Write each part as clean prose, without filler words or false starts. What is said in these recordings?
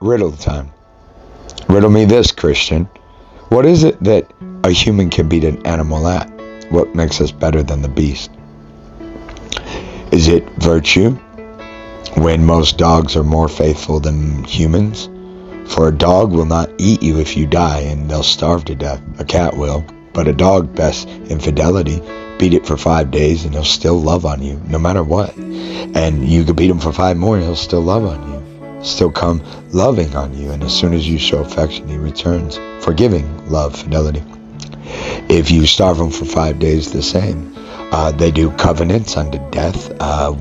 riddle time. Riddle me this, Christian. What is it that a human can beat an animal at? What makes us better than the beast? Is it virtue? When most dogs are more faithful than humans? For a dog will not eat you if you die, and they'll starve to death. A cat will. But a dog, best in fidelity, beat it for 5 days and he'll still love on you, no matter what. And you could beat him for 5 more and he'll still love on you. Still come loving on you. And as soon as you show affection, he returns. Forgiving, love, fidelity. If you starve them for 5 days, the same. They do covenants unto death.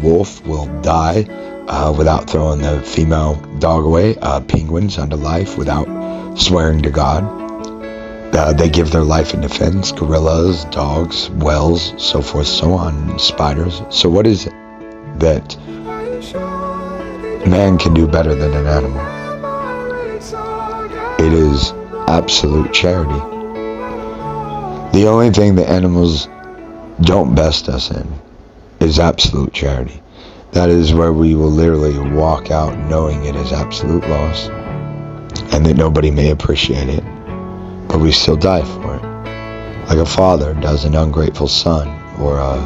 Wolf will die without throwing the female dog away. Penguins unto life without swearing to God. They give their life in defense. Gorillas, dogs, whales, so forth, so on. Spiders. So what is it that man can do better than an animal? It is absolute charity. The only thing that animals don't best us in is absolute charity. That is where we will literally walk out knowing it is absolute loss and that nobody may appreciate it, but we still die for it. Like a father does an ungrateful son, or a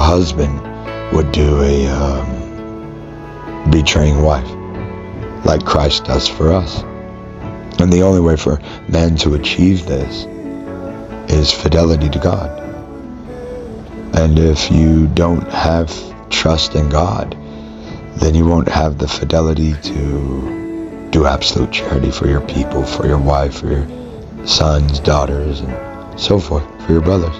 husband would do a betraying wife, like Christ does for us. And the only way for men to achieve this is fidelity to God. And if you don't have trust in God, then you won't have the fidelity to do absolute charity for your people, for your wife, for your sons, daughters, and so forth, for your brothers.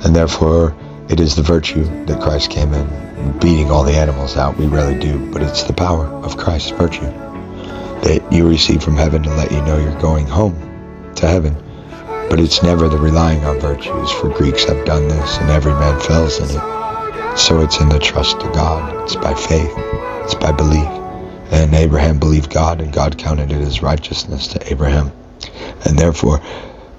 And therefore, it is the virtue that Christ came in, beating all the animals out. We rarely do, but it's the power of Christ's virtue that you receive from heaven to let you know you're going home to heaven. But it's never the relying on virtues, for Greeks have done this, and every man fails in it. So it's in the trust to God. It's by faith. It's by belief. And Abraham believed God, and God counted it as righteousness to Abraham. And therefore,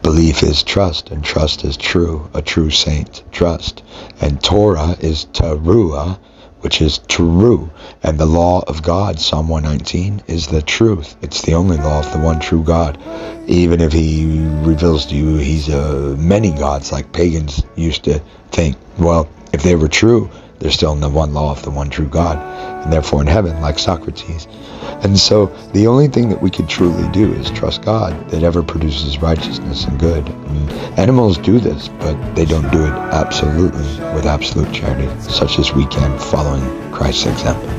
belief is trust, and trust is true. A true saint trust. And Torah is teruah, which is true. And the law of God, Psalm 119, is the truth. It's the only law of the one true God. Even if he reveals to you he's many gods, like pagans used to think, well, if they were true, they're still in the one law of the one true God, and therefore in heaven, like Socrates. And so the only thing that we could truly do is trust God, that ever produces righteousness and good. And animals do this, but they don't do it absolutely with absolute charity, such as we can, following Christ's example.